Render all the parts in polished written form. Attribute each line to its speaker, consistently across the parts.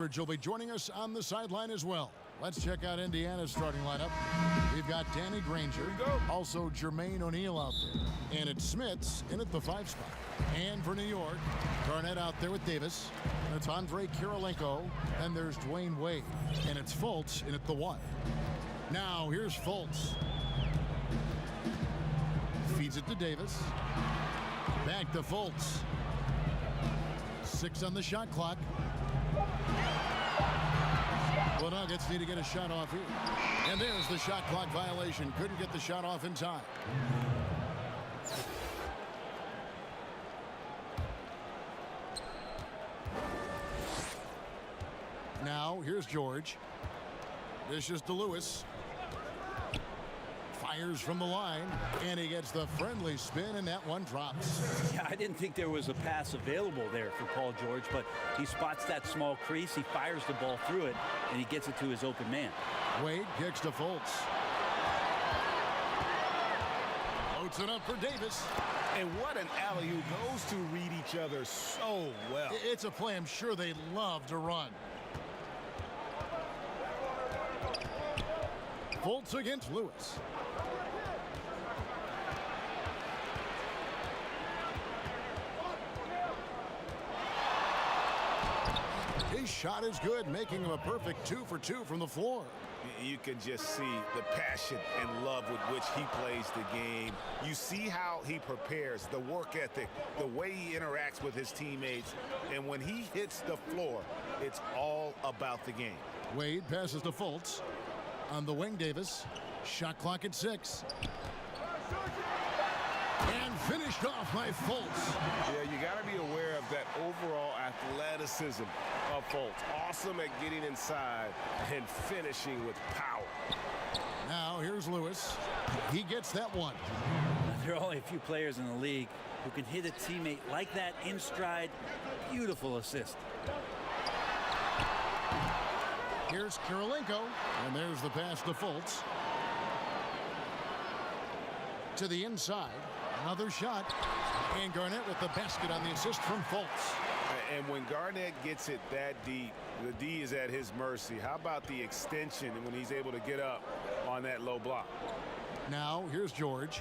Speaker 1: Will be joining us on the sideline as well. Let's check out Indiana's starting lineup. We've got Danny Granger, also Jermaine O'Neal out there. And it's Smits in at the 5 spot. And for New York, Garnett out there with Davis. And it's Andre Kirilenko. And there's Dwayne Wade. And it's Fultz in at the 1. Now here's Fultz. Feeds it to Davis. Back to Fultz. 6 on the shot clock. The Nuggets need to get a shot off here. And there's the shot clock violation. Couldn't get the shot off in time. Now, here's George. Dishes to Lewis. Fires from the line, and he gets the friendly spin, and that one drops.
Speaker 2: Yeah, I didn't think there was a pass available there for Paul George, but he spots that small crease, he fires the ball through it, and he gets it to his open man.
Speaker 1: Wade kicks to Fultz. Floats it up for Davis.
Speaker 3: And what an alley-oop. Those two read each other so well.
Speaker 1: It's a play I'm sure they love to run. Fultz against Lewis. His shot is good, making him a perfect 2 for 2 from the floor.
Speaker 3: You can just see the passion and love with which he plays the game. You see how he prepares, the work ethic, the way he interacts with his teammates. And when he hits the floor, it's all about the game.
Speaker 1: Wade passes to Fultz. On the wing, Davis. Shot clock at 6. And finished off by Fultz.
Speaker 3: Yeah, you got to be aware of that overall athleticism of Fultz. Awesome at getting inside and finishing with power.
Speaker 1: Now here's Lewis. He gets that one.
Speaker 2: There are only a few players in the league who can hit a teammate like that in stride. Beautiful assist.
Speaker 1: Here's Kirilenko, and there's the pass to Fultz. To the inside, another shot, and Garnett with the basket on the assist from Fultz.
Speaker 3: And when Garnett gets it that deep, the D is at his mercy. How about the extension when he's able to get up on that low block?
Speaker 1: Now, here's George.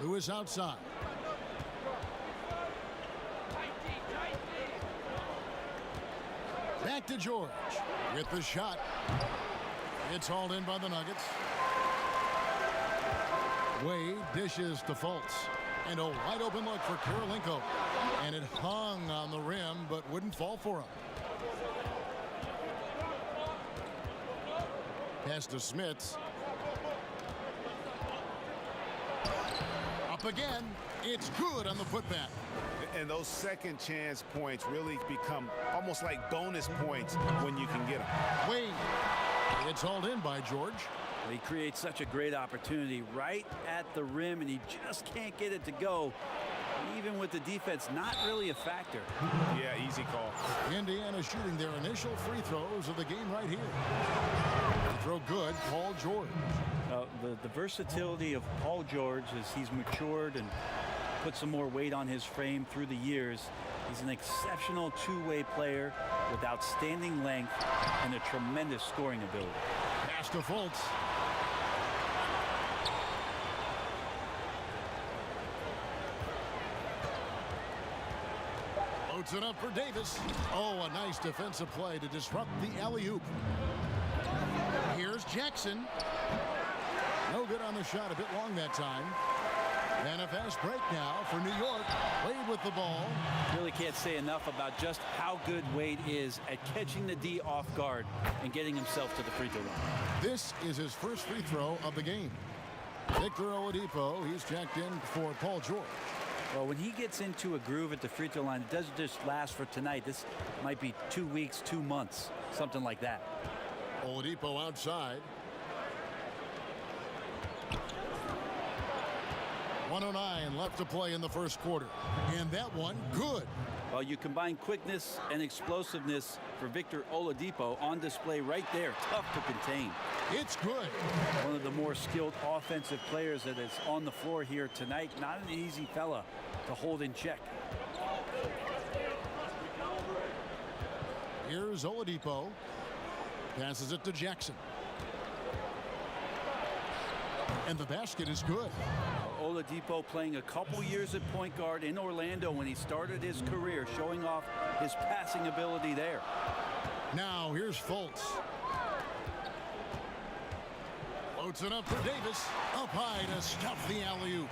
Speaker 1: Lewis outside. Back to George with the shot. It's hauled in by the Nuggets. Wade dishes to Fultz. And a wide open look for Kirilenko. And it hung on the rim, but wouldn't fall for him. Pass to Smits. Up again. It's good on the putback.
Speaker 3: And those second chance points really become almost like bonus points when you can get them.
Speaker 1: Wade. It's hauled in by George.
Speaker 2: He creates such a great opportunity right at the rim, and he just can't get it to go. Even with the defense not really a factor.
Speaker 3: Yeah, easy call.
Speaker 1: Indiana shooting their initial free throws of the game right here. Free throw good, Paul George.
Speaker 2: The versatility of Paul George as he's matured and put some more weight on his frame through the years. He's an exceptional two-way player with outstanding length and a tremendous scoring ability.
Speaker 1: Pass to Fultz. Loads it up for Davis. Oh, a nice defensive play to disrupt the alley-oop. Here's Jackson. No good on the shot, a bit long that time. And a fast break now for New York. Wade with the ball.
Speaker 2: Really can't say enough about just how good Wade is at catching the D off guard and getting himself to the free throw line.
Speaker 1: This is his first free throw of the game. Victor Oladipo, he's checked in for Paul George.
Speaker 2: Well, when he gets into a groove at the free throw line, it doesn't just last for tonight. This might be 2 weeks, 2 months, something like that.
Speaker 1: Oladipo outside. 1:09 left to play in the first quarter. And that one, good.
Speaker 2: Well, you combine quickness and explosiveness for Victor Oladipo on display right there. Tough to contain.
Speaker 1: It's good.
Speaker 2: One of the more skilled offensive players that is on the floor here tonight. Not an easy fella to hold in check.
Speaker 1: Here's Oladipo. Passes it to Jackson. And the basket is good.
Speaker 2: Oladipo playing a couple years at point guard in Orlando when he started his career, showing off his passing ability there.
Speaker 1: Now here's Fultz. Floats it up for Davis. Up high to stuff the alley-oop.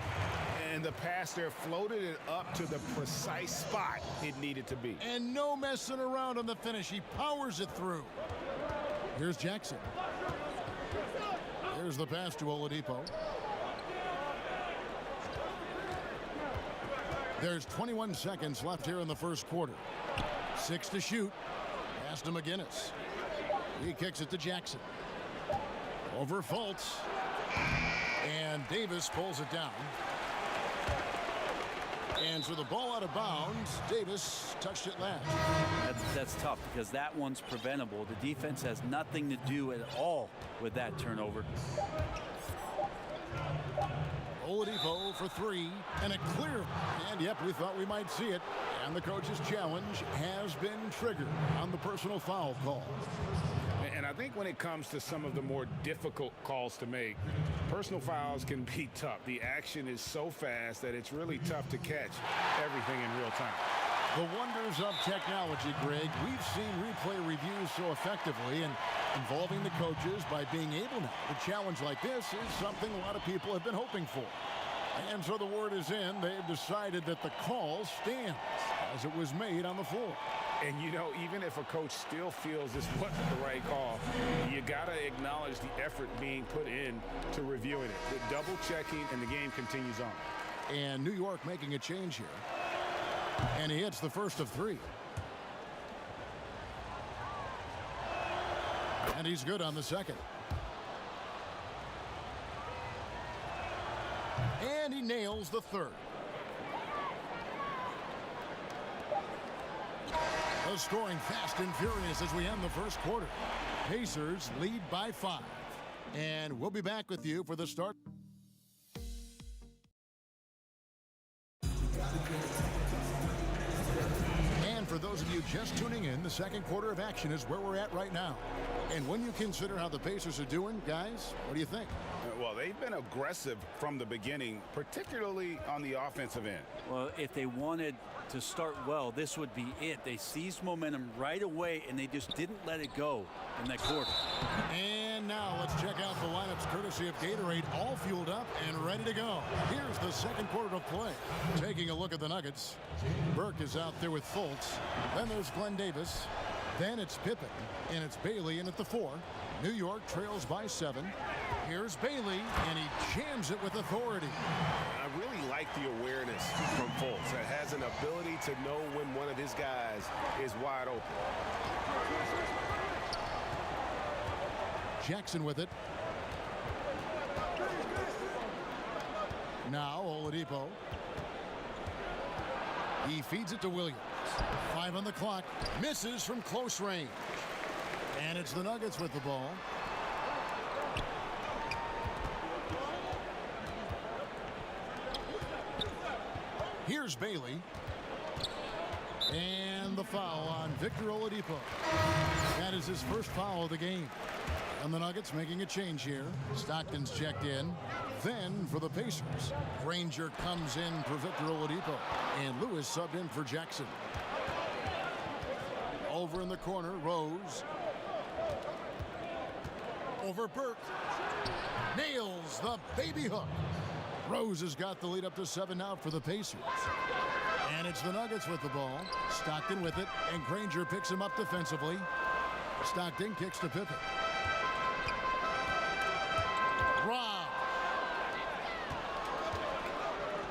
Speaker 3: And the pass there floated it up to the precise spot it needed to be.
Speaker 1: And no messing around on the finish. He powers it through. Here's Jackson. Here's the pass to Oladipo. There's 21 seconds left here in the first quarter. 6 to shoot. Pass to McGinnis. He kicks it to Jackson. Over Fultz. And Davis pulls it down. And so the ball out of bounds. Davis touched it last.
Speaker 2: That's tough because that one's preventable. The defense has nothing to do at all with that turnover.
Speaker 1: Oladipo for 3 and a clear. And yep, we thought we might see it. And the coach's challenge has been triggered on the personal foul call.
Speaker 3: And I think when it comes to some of the more difficult calls to make, personal fouls can be tough. The action is so fast that it's really tough to catch everything in real time.
Speaker 1: The wonders of technology, Greg. We've seen replay reviews so effectively and involving the coaches by being able now to challenge like this is something a lot of people have been hoping for. And so the word is in. They've decided that the call stands as it was made on the floor.
Speaker 3: And, you know, even if a coach still feels this wasn't the right call, you got to acknowledge the effort being put in to reviewing it. The double checking, and the game continues on.
Speaker 1: And New York making a change here. And he hits the first of 3. And he's good on the second. And he nails the third. The scoring fast and furious as we end the first quarter. Pacers lead by 5. And we'll be back with you for the start. And for those of you just tuning in, the second quarter of action is where we're at right now. And when you consider how the Pacers are doing, guys, what do you think?
Speaker 3: Well, they've been aggressive from the beginning, particularly on the offensive end.
Speaker 2: Well, if they wanted to start well, this would be it. They seized momentum right away, and they just didn't let it go in that quarter.
Speaker 1: And now let's check out the lineups courtesy of Gatorade, all fueled up and ready to go. Here's the second quarter of play. Taking a look at the Nuggets. Burke is out there with Fultz. Then there's Glenn Davis. Then it's Pippen, and it's Bailey in at the 4. New York trails by 7. Here's Bailey, and he jams it with authority.
Speaker 3: I really like the awareness from Fultz. That has an ability to know when one of his guys is wide open.
Speaker 1: Jackson with it. Now Oladipo. He feeds it to Williams. 5 on the clock. Misses from close range. And it's the Nuggets with the ball. Here's Bailey. And the foul on Victor Oladipo. That is his first foul of the game. And the Nuggets making a change here. Stockton's checked in. Then for the Pacers, Granger comes in for Victor Oladipo. And Lewis subbed in for Jackson. Over in the corner, Rose. Over Burke. Nails the baby hook. Rose has got the lead up to 7 now for the Pacers. And it's the Nuggets with the ball. Stockton with it, and Granger picks him up defensively. Stockton kicks to Pippen. Rob.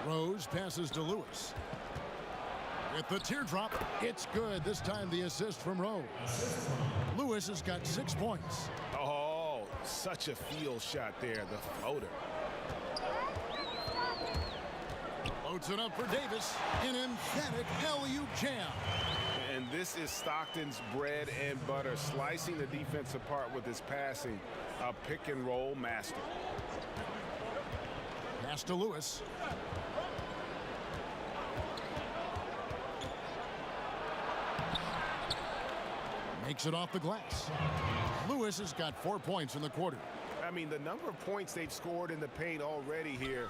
Speaker 1: Rose passes to Lewis. With the teardrop, it's good. This time the assist from Rose. Lewis has got 6 points.
Speaker 3: Oh, such a field shot there, the floater.
Speaker 1: Floats it up for Davis. An emphatic alley-oop jam.
Speaker 3: And this is Stockton's bread and butter, slicing the defense apart with his passing. A pick-and-roll master.
Speaker 1: Pass to Lewis. Makes it off the glass. Lewis has got 4 points in the quarter.
Speaker 3: I mean, the number of points they've scored in the paint already here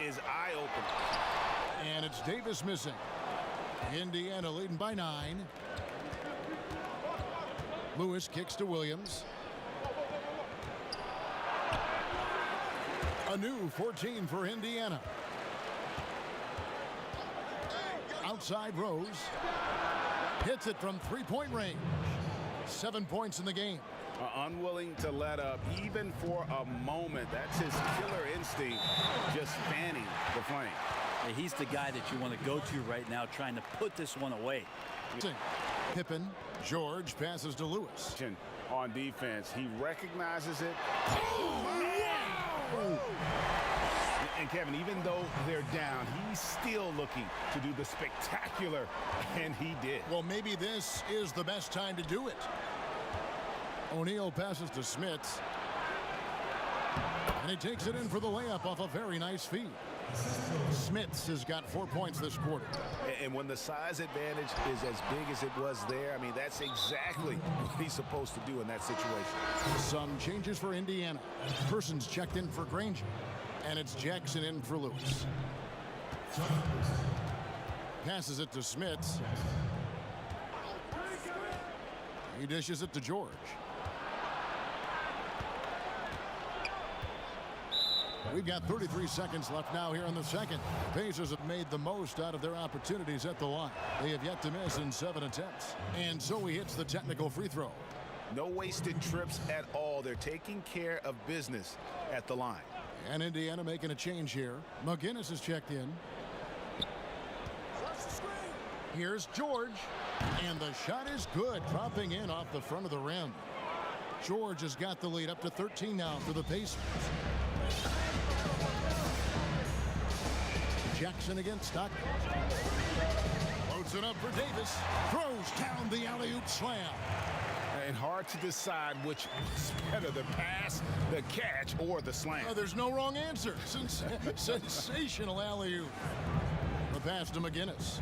Speaker 3: is eye-opening.
Speaker 1: And it's Davis missing. Indiana leading by 9. Lewis kicks to Williams. A new 14 for Indiana. Outside Rose. Hits it from three-point range. 7 points in the game.
Speaker 3: Unwilling to let up even for a moment. That's his killer instinct, just fanning the flame.
Speaker 2: Hey, he's the guy that you want to go to right now, trying to put this one away.
Speaker 1: Pippen. George passes to Lewis.
Speaker 3: On defense, he recognizes it. And Kevin, even though they're down, he's still looking to do the spectacular, and he did.
Speaker 1: Well, maybe this is the best time to do it. O'Neal passes to Smits. And he takes it in for the layup off a very nice feed. Smits has got 4 points this quarter.
Speaker 3: And when the size advantage is as big as it was there, I mean, that's exactly what he's supposed to do in that situation.
Speaker 1: Some changes for Indiana. Persons checked in for Granger. And it's Jackson in for Lewis. Passes it to Smits. He dishes it to George. We've got 33 seconds left now here in the second. The Pacers have made the most out of their opportunities at the line. They have yet to miss in 7 attempts. And so he hits the technical free throw.
Speaker 3: No wasted trips at all. They're taking care of business at the line.
Speaker 1: And Indiana making a change here. McGinnis is checked in. Here's George. And the shot is good, dropping in off the front of the rim. George has got the lead up to 13 now for the Pacers. Jackson against Stockton. Loads it up for Davis. Throws down the alley-oop slam.
Speaker 3: And hard to decide which is better, the pass, the catch, or the slam.
Speaker 1: There's no wrong answer. Sensational alley-oop. The pass to McGinnis.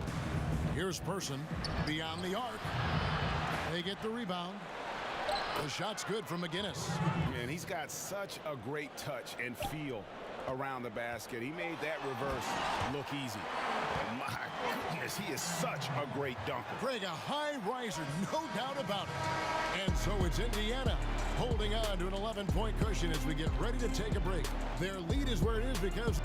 Speaker 1: Here's Person beyond the arc. They get the rebound. The shot's good from McGinnis.
Speaker 3: And he's got such a great touch and feel around the basket. He made that reverse look easy. My goodness, he is such a great dunker.
Speaker 1: Greg, a high riser, no doubt about it. And so it's Indiana holding on to an 11-point cushion as we get ready to take a break. Their lead is where it is because...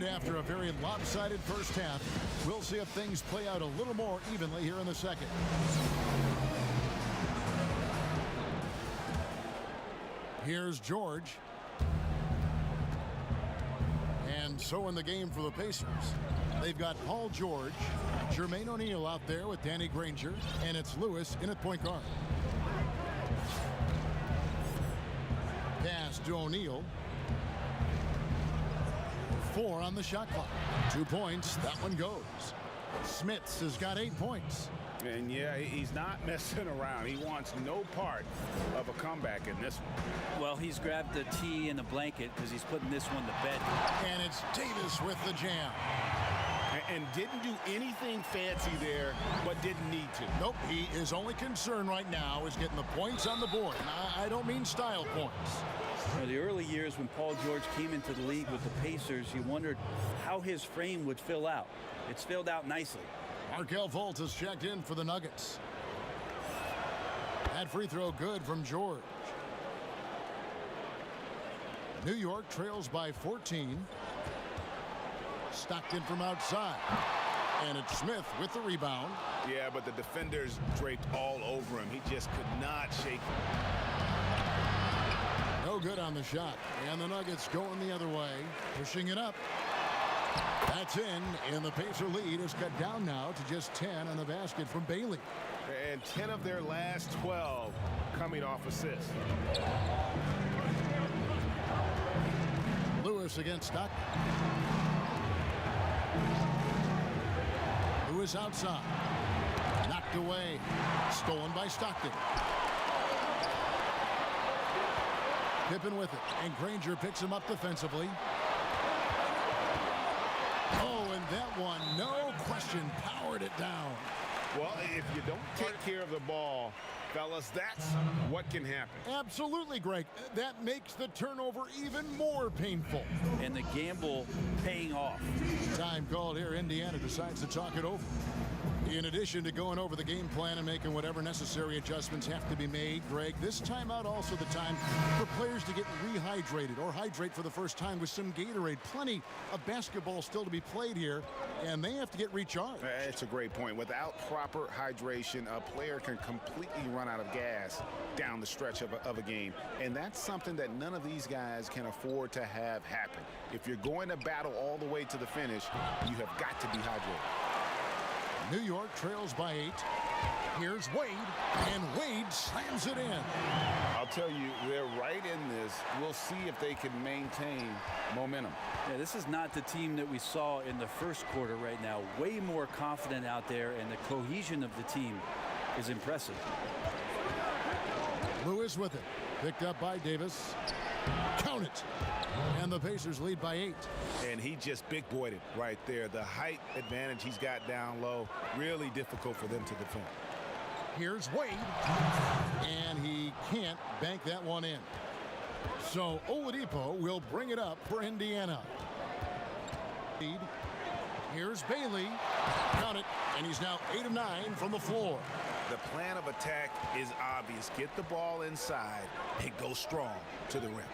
Speaker 1: After a very lopsided first half, we'll see if things play out a little more evenly here in the second. Here's George. And so in the game for the Pacers, they've got Paul George, Jermaine O'Neal out there with Danny Granger, and it's Lewis in at point guard. Pass to O'Neal. 4 on the shot clock. 2 points. That one goes. Smits has got 8 points.
Speaker 3: And yeah, he's not messing around. He wants no part of a comeback in this one.
Speaker 2: Well, he's grabbed the tee and the blanket because he's putting this one to bed.
Speaker 1: And it's Davis with the jam.
Speaker 3: And didn't do anything fancy there, but didn't need to.
Speaker 1: Nope, his only concern right now is getting the points on the board. And I don't mean style points.
Speaker 2: In the early years when Paul George came into the league with the Pacers, you wondered how his frame would fill out. It's filled out nicely.
Speaker 1: Markelle Fultz has checked in for the Nuggets. That free throw good from George. New York trails by 14. Stockton from outside. And it's Smith with the rebound.
Speaker 3: Yeah, but the defenders draped all over him. He just could not shake him.
Speaker 1: No good on the shot. And the Nuggets going the other way, pushing it up. That's in, and the Pacer lead is cut down now to just 10 on the basket from Bailey.
Speaker 3: And 10 of their last 12 coming off assists.
Speaker 1: Lewis against Stockton. Lewis outside. Knocked away. Stolen by Stockton. Pippen with it. And Granger picks him up defensively. Oh, and that one, no question, powered it down.
Speaker 3: Well, if you don't take care of the ball, fellas, that's what can happen.
Speaker 1: Absolutely, Greg. That makes the turnover even more painful.
Speaker 2: And the gamble paying off.
Speaker 1: Time called here. Indiana decides to talk it over. In addition to going over the game plan and making whatever necessary adjustments have to be made, Greg, this timeout also the time for players to get rehydrated or hydrate for the first time with some Gatorade. Plenty of basketball still to be played here, and they have to get recharged.
Speaker 3: It's a great point. Without proper hydration, a player can completely run out of gas down the stretch of a game, and that's something that none of these guys can afford to have happen. If you're going to battle all the way to the finish, you have got to be hydrated.
Speaker 1: New York trails by 8. Here's Wade, and Wade slams it in.
Speaker 3: I'll tell you, they're right in this. We'll see if they can maintain momentum.
Speaker 2: Yeah, this is not the team that we saw in the first quarter right now. Way more confident out there, and the cohesion of the team is impressive.
Speaker 1: Lewis with it. Picked up by Davis. Count it. And the Pacers lead by 8.
Speaker 3: And he just big-boyed it right there. The height advantage he's got down low, really difficult for them to defend.
Speaker 1: Here's Wade. And he can't bank that one in. So Oladipo will bring it up for Indiana. Here's Bailey. Count it. And he's now 8 of 9 from the floor.
Speaker 3: The plan of attack is obvious. Get the ball inside and go strong to the rim.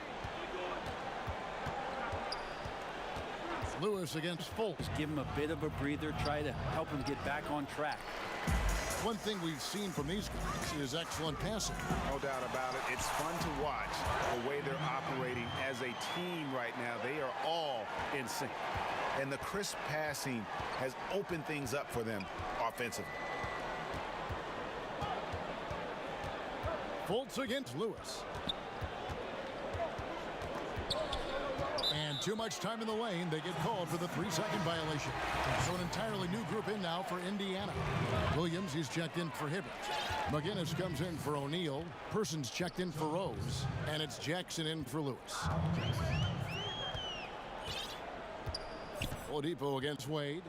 Speaker 1: Lewis against Fultz.
Speaker 2: Give him a bit of a breather, try to help him get back on track.
Speaker 1: One thing we've seen from these guys is excellent passing.
Speaker 3: No doubt about it. It's fun to watch the way they're operating as a team right now. They are all in sync. And the crisp passing has opened things up for them offensively.
Speaker 1: Fultz against Lewis. And too much time in the lane. They get called for the 3-second violation. So an entirely new group in now for Indiana. Williams is checked in for Hibbert. McGinnis comes in for O'Neal. Persons checked in for Rose. And it's Jackson in for Lewis. Oladipo against Wade.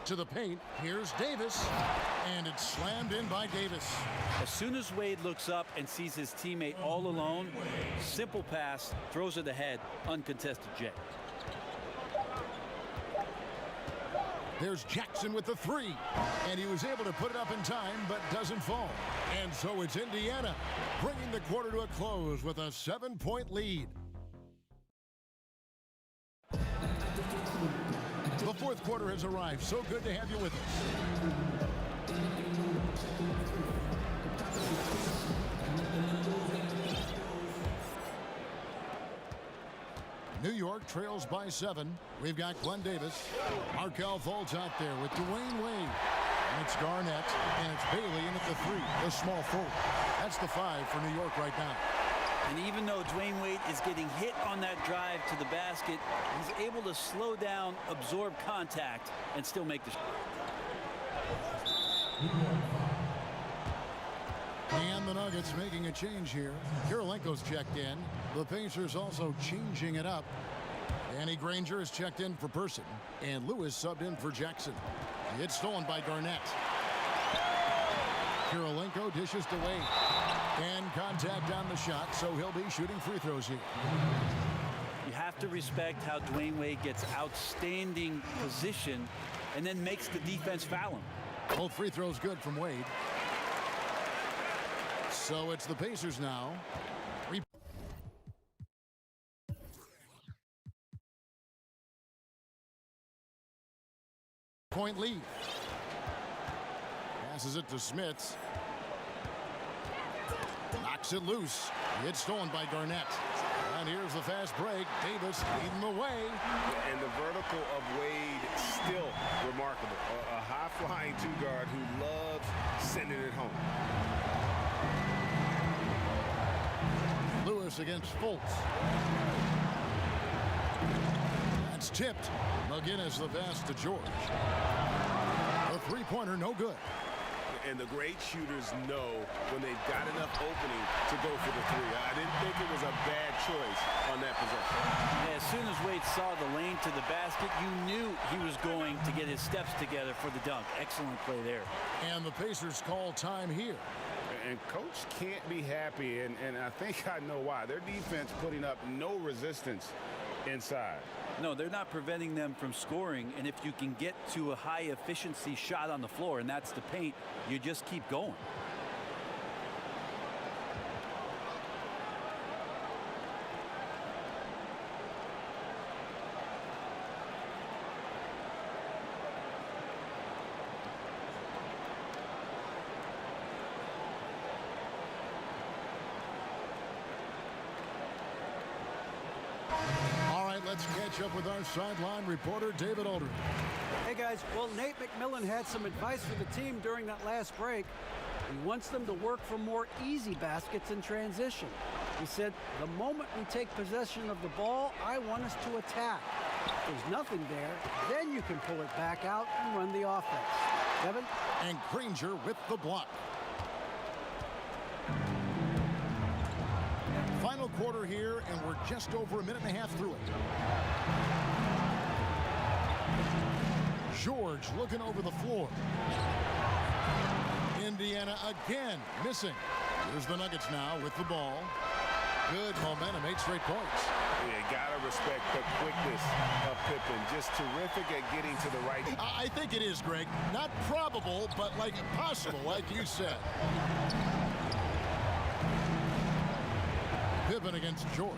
Speaker 1: To the paint. Here's Davis. And it's slammed in by Davis.
Speaker 2: As soon as Wade looks up and sees his teammate all alone, simple pass, throws it ahead, uncontested J.
Speaker 1: There's Jackson with the 3. And he was able to put it up in time, but doesn't fall. And so it's Indiana bringing the quarter to a close with a 7-point lead. The fourth quarter has arrived. So good to have you with us. New York trails by 7. We've got Glenn Davis. Markelle Fultz out there with Dwayne Wade. And it's Garnett. And it's Bailey in at the 3. The small forward. That's the 5 for New York right now.
Speaker 2: And even though Dwayne Wade is getting hit on that drive to the basket, he's able to slow down, absorb contact, and still make the shot.
Speaker 1: And the Nuggets making a change here. Kirilenko's checked in. The Pacers also changing it up. Danny Granger is checked in for Person. And Lewis subbed in for Jackson. It's stolen by Garnett. Kirilenko dishes to Wade. And contact on the shot, so he'll be shooting free throws here.
Speaker 2: You have to respect how Dwayne Wade gets outstanding position and then makes the defense foul him.
Speaker 1: Both free throws good from Wade. So it's the Pacers now. Point lead. Passes it to Smits. Knocks it loose. It's stolen by Garnett. And here's the fast break. Davis leading the way.
Speaker 3: And the vertical of Wade still remarkable. A high-flying two-guard who loves sending it home.
Speaker 1: Lewis against Fultz. That's tipped. McGinnis the pass to George. three-pointer, no good.
Speaker 3: And the great shooters know when they've got enough opening to go for the three. I didn't think it was a bad choice on that possession.
Speaker 2: Yeah, as soon as Wade saw the lane to the basket, you knew he was going to get his steps together for the dunk. Excellent play there.
Speaker 1: And the Pacers call time here.
Speaker 3: And Coach can't be happy, and I think I know why. Their defense putting up no resistance inside.
Speaker 2: No, they're not preventing them from scoring, and if you can get to a high-efficiency shot on the floor, and that's the paint, you just keep going.
Speaker 1: Let's catch up with our sideline reporter, David Aldridge.
Speaker 4: Hey, guys. Well, Nate McMillan had some advice for the team during that last break. He wants them to work for more easy baskets in transition. He said, the moment we take possession of the ball, I want us to attack. If there's nothing there, then you can pull it back out and run the offense. Kevin?
Speaker 1: And Granger with the block. Final quarter here, and we're just over a minute and a half through it. George looking over the floor. Indiana again missing. Here's the Nuggets now with the ball. Good momentum, 8 straight points.
Speaker 3: Yeah, gotta respect the quickness of Pippen. Just terrific at getting to the right.
Speaker 1: I think it is, Greg. Not probable, but like possible, like you said. Pippen against George.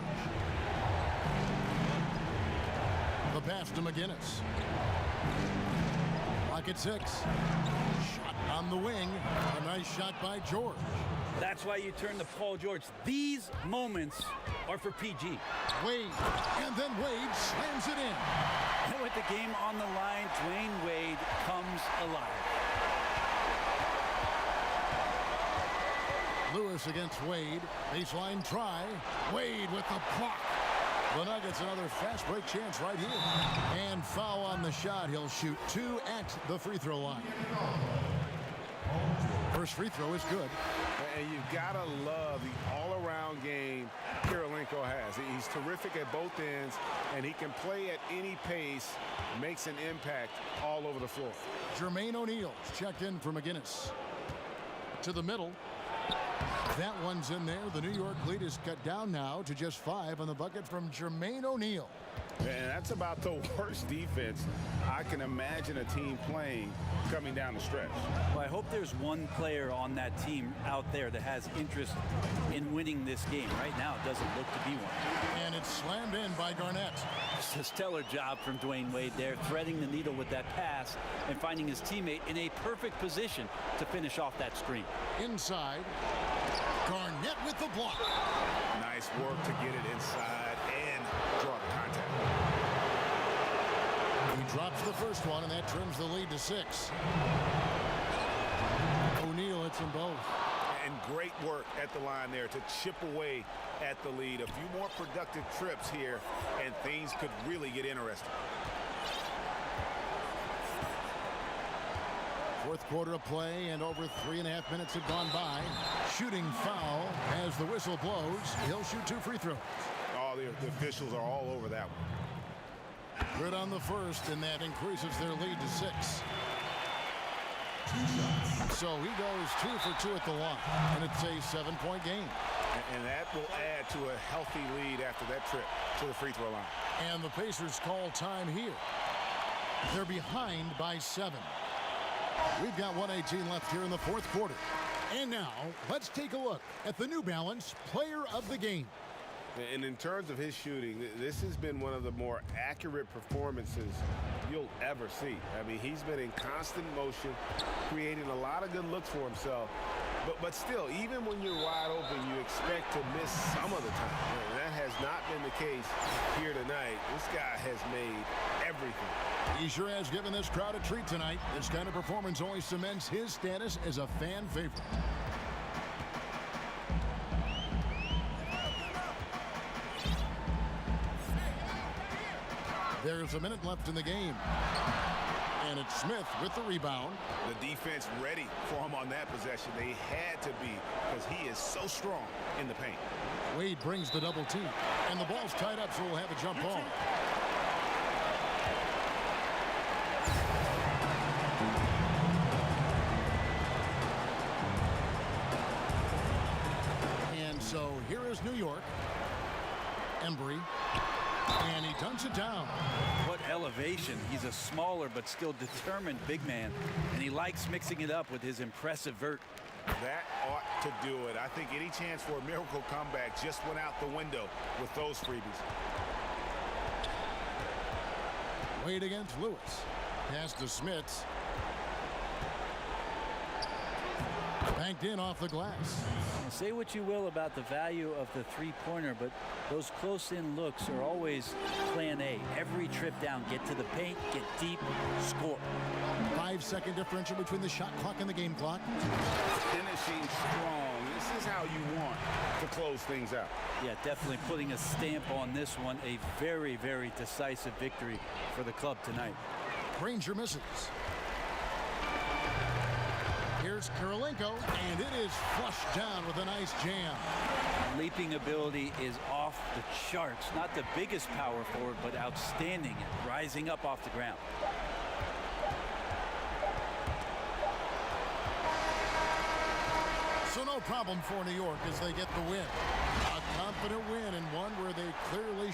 Speaker 1: The pass to McGinnis. Lock at 6. Shot on the wing. A nice shot by George.
Speaker 2: That's why you turn to Paul George. These moments are for PG.
Speaker 1: Wade. And then Wade slams it in.
Speaker 2: And with the game on the line, Dwayne Wade comes alive.
Speaker 1: Lewis against Wade. Baseline try. Wade with the block. The Nuggets another fast break chance right here. And foul on the shot. He'll shoot 2 at the free throw line. First free throw is good.
Speaker 3: And you've got to love the all-around game Kirilenko has. He's terrific at both ends, and he can play at any pace, makes an impact all over the floor.
Speaker 1: Jermaine O'Neal's checked in for McGinnis. To the middle. That one's in there. The New York lead is cut down now to just 5 on the bucket from Jermaine O'Neal.
Speaker 3: And that's about the worst defense I can imagine a team playing coming down the stretch.
Speaker 2: Well, I hope there's one player on that team out there that has interest in winning this game. Right now, it doesn't look to be one.
Speaker 1: And it's slammed in by Garnett.
Speaker 2: It's a stellar job from Dwayne Wade there, threading the needle with that pass and finding his teammate in a perfect position to finish off that screen.
Speaker 1: Inside. Garnett with the block.
Speaker 3: Nice work to get it inside and draw the contact.
Speaker 1: He drops the first one, and that trims the lead to 6. O'Neal hits them both.
Speaker 3: And great work at the line there to chip away at the lead. A few more productive trips here, and things could really get interesting.
Speaker 1: Fourth quarter of play, and over 3.5 minutes have gone by. Shooting foul as the whistle blows. He'll shoot 2 free throws.
Speaker 3: All the officials are all over that one.
Speaker 1: Good on the first, and that increases their lead to 6. So he goes 2 for 2 at the line, and it's a 7-point game.
Speaker 3: And that will add to a healthy lead after that trip to the free throw line.
Speaker 1: And the Pacers call time here. They're behind by 7. We've got 1:18 left here in the fourth quarter. And now, let's take a look at the New Balance Player of the Game.
Speaker 3: And in terms of his shooting, this has been one of the more accurate performances you'll ever see. I mean, he's been in constant motion, creating a lot of good looks for himself. But still, even when you're wide open, you expect to miss some of the time. And that has not been the case here tonight. This guy has made everything.
Speaker 1: He sure has given this crowd a treat tonight. This kind of performance only cements his status as a fan favorite. There's a minute left in the game. And it's Smith with the rebound.
Speaker 3: The defense ready for him on that possession. They had to be because he is so strong in the paint.
Speaker 1: Wade brings the double team. And the ball's tied up, so we'll have a jump ball. And so here is New York. Embry. And he dunks it down.
Speaker 2: What elevation. He's a smaller but still determined big man. And he likes mixing it up with his impressive vert.
Speaker 3: That ought to do it. I think any chance for a miracle comeback just went out the window with those freebies.
Speaker 1: Wade against Lewis. Pass to Smits. Banked in off the glass.
Speaker 2: Now, say what you will about the value of the three-pointer, but those close-in looks are always plan A. Every trip down, get to the paint, get deep, score.
Speaker 1: 5-second differential between the shot clock and the game clock.
Speaker 3: Finishing strong. This is how you want to close things out.
Speaker 2: Yeah, definitely putting a stamp on this one. A very, very decisive victory for the club tonight.
Speaker 1: Granger misses. Here's Kirilenko, and it is flushed down with a nice jam.
Speaker 2: Leaping ability is off the charts. Not the biggest power forward, but outstanding, rising up off the ground.
Speaker 1: So no problem for New York as they get the win. A confident win and one where they clearly